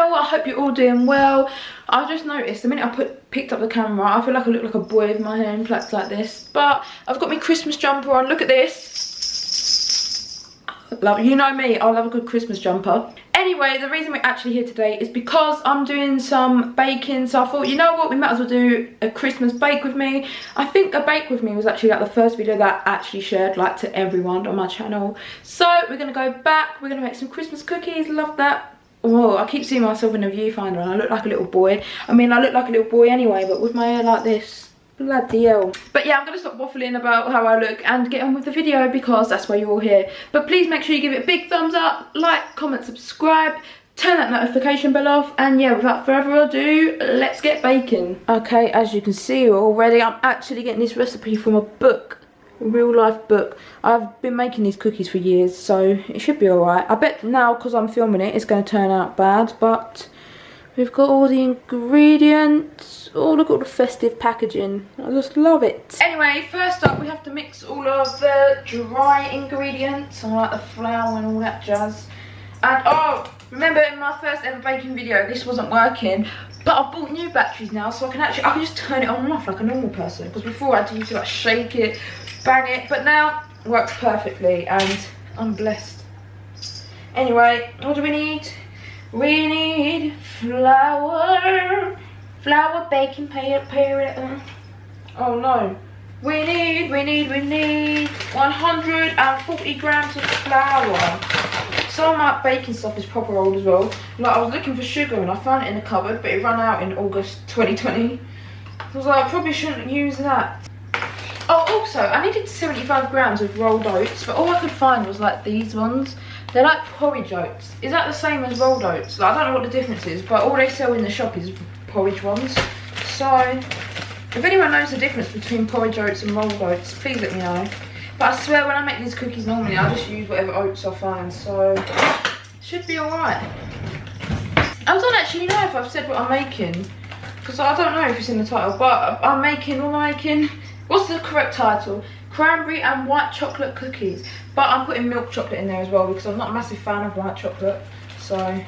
channel. I hope you're all doing well. I just noticed the minute I picked up the camera, I feel like I look like a boy with my hair in plaits like this. But I've got my Christmas jumper on. Look at this. Love, you know me, I love a good Christmas jumper. Anyway, the reason we're actually here today is because I'm doing some baking. So I thought, you know what, we might as well do a Christmas bake with me. I think a bake with me was actually like the first video that I actually shared like to everyone on my channel. So we're gonna go back, we're gonna make some Christmas cookies. Love that. Oh, I keep seeing myself in a viewfinder and I look like a little boy. I mean, I look like a little boy anyway, but with my hair like this. Bloody hell. But yeah, I'm going to stop waffling about how I look and get on with the video because that's why you're all here. But please make sure you give it a big thumbs up, like, comment, subscribe, turn that notification bell off, and yeah, without further ado, let's get baking. Okay, as you can see already, I'm actually getting this recipe from a book, a real life book. I've been making these cookies for years, so it should be alright. I bet now, because I'm filming it, it's going to turn out bad, but we've got all the ingredients. Oh, look at all the festive packaging. I just love it. Anyway, first up we have to mix all of the dry ingredients, like the flour and all that jazz. And oh, remember in my first ever baking video, this wasn't working, but I've bought new batteries now, so I can just turn it on and off like a normal person. Because before I had to use to like shake it, bang it, but now it works perfectly and I'm blessed. Anyway, what do we need? We need flour, baking powder. Oh no. We need 140 grams of flour. Some of my baking stuff is proper old as well. Like, I was looking for sugar and I found it in the cupboard, but it ran out in August 2020. I was like, I probably shouldn't use that. Oh, also, I needed 75 grams of rolled oats, but all I could find was like these ones. They're like porridge oats. Is that the same as rolled oats? Like, I don't know what the difference is, but all they sell in the shop is porridge ones. So, if anyone knows the difference between porridge oats and rolled oats, please let me know. But I swear, when I make these cookies normally, I just use whatever oats I find, so should be alright. I don't actually know if I've said what I'm making, because I don't know if it's in the title, but what am I making? What's the correct title? Cranberry and white chocolate cookies. But I'm putting milk chocolate in there as well because I'm not a massive fan of white chocolate. So I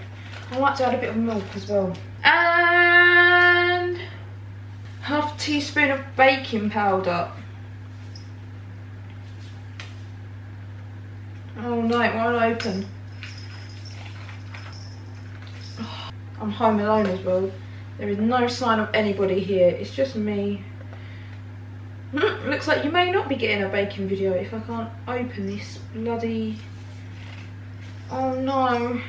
like to add a bit of milk as well. And half a teaspoon of baking powder. Oh no, it won't open. Oh, I'm home alone as well. There is no sign of anybody here. It's just me. Looks like you may not be getting a baking video if I can't open this bloody... Oh no.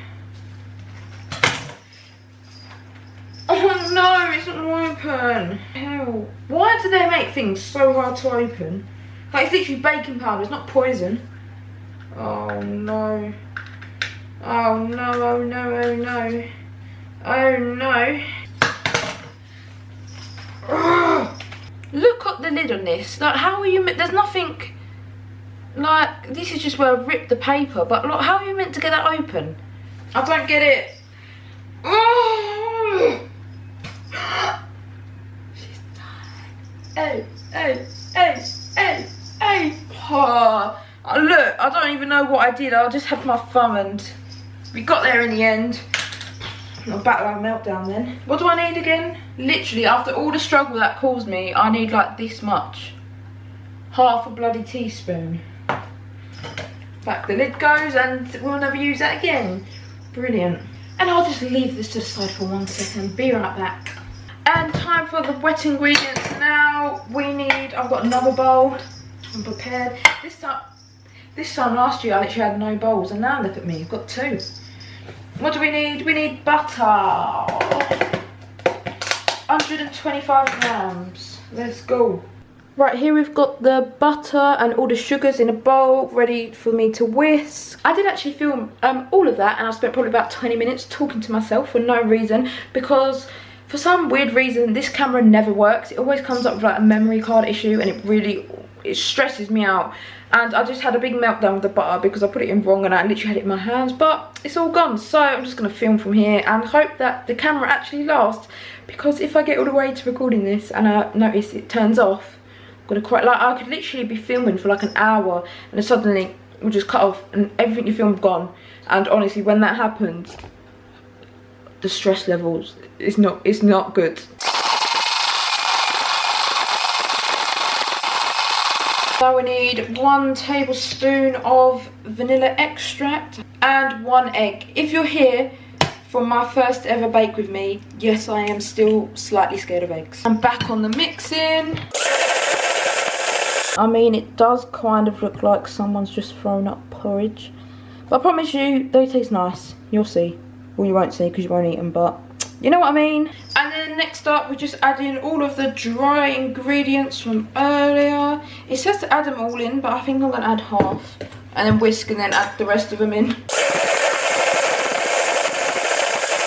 Oh no, it's not open. Hell. Why do they make things so hard to open? Like, it's literally baking powder, it's not poison. Oh no. Oh no, oh no, oh no. Oh no. Ugh. Look at the lid on this. Like, how are you meant? There's nothing. Like, this is just where I've ripped the paper. But look, how are you meant to get that open? I don't get it. Oh. She's dying. Hey. Oh, look, I don't even know what I did. I just had my thumb and we got there in the end. Not a battle of meltdown then. What do I need again? Literally, after all the struggle that caused me, I need like this much. Half a bloody teaspoon. Back the lid goes and we'll never use that again. Brilliant. And I'll just leave this to the side for 1 second. Be right back. And time for the wet ingredients now. We need, I've got another bowl. I'm prepared. This time last year I literally had no bowls and now look at me, I've got 2. What do we need? We need butter. 125 grams. Let's go. Right, here we've got the butter and all the sugars in a bowl ready for me to whisk. I did actually film all of that and I spent probably about 20 minutes talking to myself for no reason because for some weird reason this camera never works. It always comes up with like a memory card issue and it stresses me out. And I just had a big meltdown with the butter because I put it in wrong and I literally had it in my hands, but it's all gone. So I'm just going to film from here and hope that the camera actually lasts, because if I get all the way to recording this and I notice it turns off, I'm going to cry. Like, I could literally be filming for like an hour and then suddenly it will just cut off and everything you filmed gone. And honestly, when that happens, the stress levels, it's not good. So we need 1 tablespoon of vanilla extract and 1 egg. If you're here for my first ever bake with me, yes, I am still slightly scared of eggs. I'm back on the mixing. I mean, it does kind of look like someone's just thrown up porridge. But I promise you, they taste nice. You'll see. Well, you won't see because you won't eat them, but you know what I mean. And then next up, we're just adding all of the dry ingredients from earlier. It says to add them all in, but I think I'm going to add half. And then whisk and then add the rest of them in.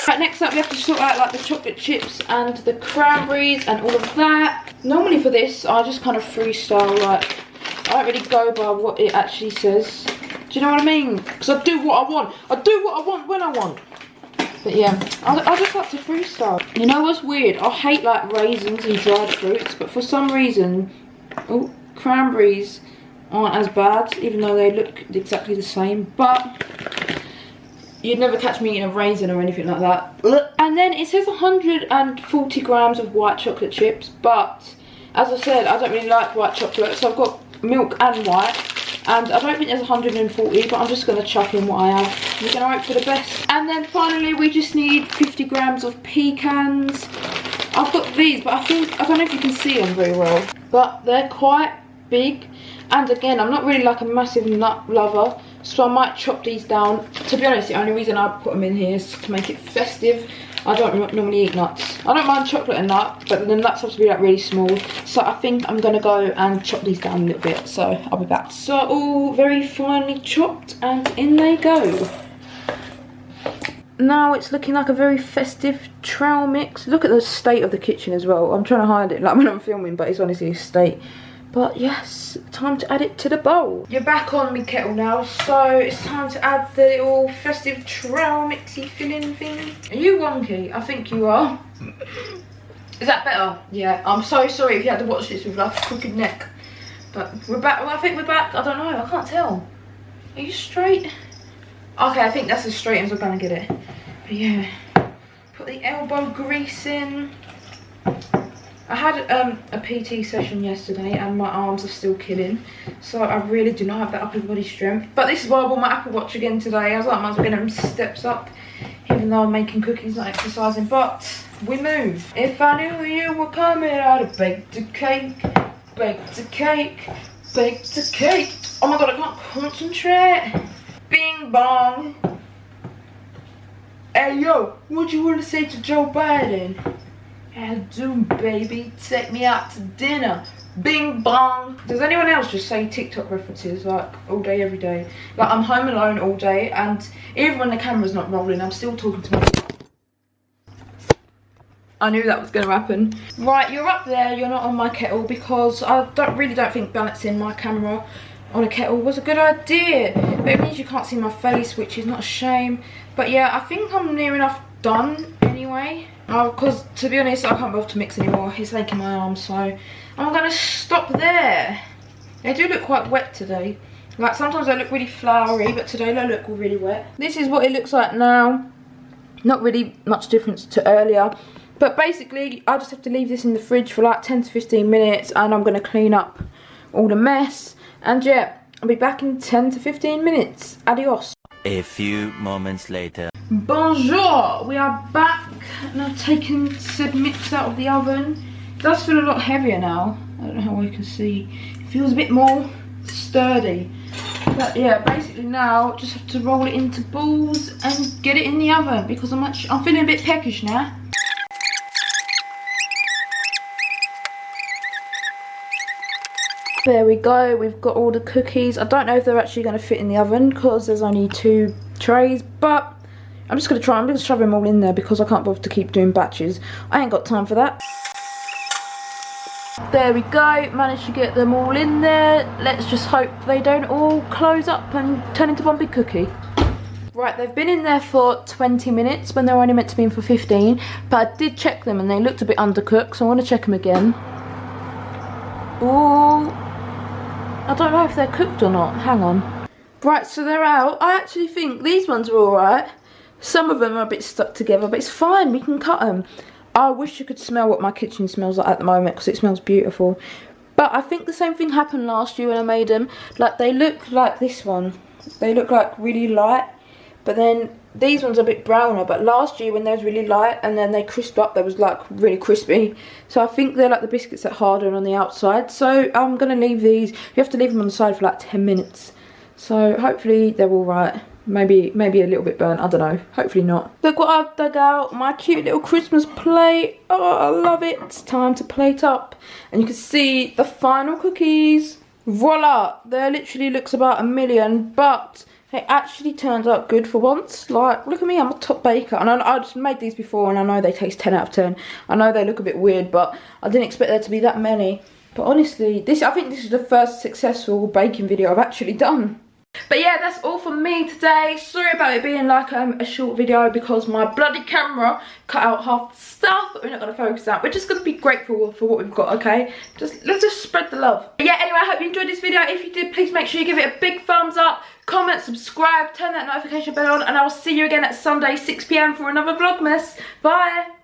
Right, next up we have to sort out like the chocolate chips and the cranberries and all of that. Normally for this, I just kind of freestyle, like, I don't really go by what it actually says. Do you know what I mean? Because I do what I want. I do what I want when I want. But yeah, I just like to freestyle. You know what's weird? I hate like raisins and dried fruits, but for some reason, oh, cranberries aren't as bad, even though they look exactly the same. But you'd never catch me eating a raisin or anything like that. And then it says 140 grams of white chocolate chips, but as I said, I don't really like white chocolate, so I've got milk and white. And I don't think there's 140, but I'm just going to chuck in what I have. We're going to hope for the best. And then finally, we just need 50 grams of pecans. I've got these, but I don't know if you can see them very well. But they're quite big. And again, I'm not really like a massive nut lover, so I might chop these down. To be honest, the only reason I put them in here is to make it festive. I don't normally eat nuts. I don't mind chocolate and nut, but the nuts have to be like really small. So I think I'm gonna go and chop these down a little bit. So I'll be back. So all very finely chopped, and in they go. Now it's looking like a very festive trail mix. Look at the state of the kitchen as well. I'm trying to hide it like when I'm filming, but it's honestly a state. But yes, time to add it to the bowl. You're back on me kettle now, so it's time to add the little festive trail mixy filling thing. Are you wonky? I think you are. Is that better? Yeah, I'm so sorry if you had to watch this with like a crooked neck. But we're back. Well, I think we're back. I don't know, I can't tell. Are you straight? Okay, I think that's as straight as we're gonna get it. But yeah, put the elbow grease in. I had a PT session yesterday and my arms are still killing, so I really do not have that upper body strength. But this is why I wore my Apple Watch again today. I was like, I might as well get them steps up, even though I'm making cookies, not exercising. But we move. If I knew you were coming, I'd have baked a cake, baked a cake, baked a cake. Oh my god, I can't concentrate. Bing bong. Hey yo, what do you want to say to Joe Biden? How do, baby? Take me out to dinner. Bing bong. Does anyone else just say TikTok references like all day, every day? Like I'm home alone all day, and even when the camera's not rolling, I'm still talking to myself. I knew that was going to happen. Right, you're up there. You're not on my kettle because I really don't think balancing my camera on a kettle was a good idea. But it means you can't see my face, which is not a shame. But yeah, I think I'm near enough done anyway. Because to be honest, I can't bother to mix anymore. It's aching my arm, so I'm gonna stop there. They do look quite wet today. Like sometimes they look really flowery, but today they look really wet. This is what it looks like now. Not really much difference to earlier. But basically, I just have to leave this in the fridge for like 10 to 15 minutes, and I'm gonna clean up all the mess. And yeah, I'll be back in 10 to 15 minutes. Adios. A few moments later. Bonjour! We are back, and I've taken said mix out of the oven. It does feel a lot heavier now. I don't know how you can see. It feels a bit more sturdy. But yeah, basically now just have to roll it into balls and get it in the oven because I'm feeling a bit peckish now. There we go, we've got all the cookies. I don't know if they're actually going to fit in the oven because there's only 2 trays, but I'm just going to try. I'm going to shove them all in there because I can't bother to keep doing batches. I ain't got time for that. There we go, managed to get them all in there. Let's just hope they don't all close up and turn into one big cookie. Right, they've been in there for 20 minutes when they're only meant to be in for 15, but I did check them and they looked a bit undercooked, so I want to check them again. Ooh, I don't know if they're cooked or not. Hang on. Right, so they're out. I actually think these ones are alright, Some of them are a bit stuck together, but it's fine, we can cut them. I wish you could smell what my kitchen smells like at the moment, because it smells beautiful. But I think the same thing happened last year when I made them. Like, they look like this one. They look like really light, but then these ones are a bit browner. But last year when they was really light and then they crisped up, they was like really crispy. So I think they're like the biscuits that harden on the outside. So I'm going to leave these. You have to leave them on the side for like 10 minutes. So hopefully they're all right. Maybe a little bit burnt, I don't know. Hopefully not. Look what I've dug out, my cute little Christmas plate. Oh, I love it. It's time to plate up. And you can see the final cookies. Voila, there literally looks about 1,000,000, but it actually turned out good for once. Like, look at me, I'm a top baker. And I just made these before and I know they taste 10 out of 10. I know they look a bit weird, but I didn't expect there to be that many. But honestly, I think this is the first successful baking video I've actually done. But yeah, that's all from me today. Sorry about it being like a short video because my bloody camera cut out half the stuff that we're not going to focus on. We're just going to be grateful for what we've got, okay? Let's just spread the love. But yeah, anyway, I hope you enjoyed this video. If you did, please make sure you give it a big thumbs up, comment, subscribe, turn that notification bell on, and I will see you again at Sunday 6 PM for another Vlogmas. Bye!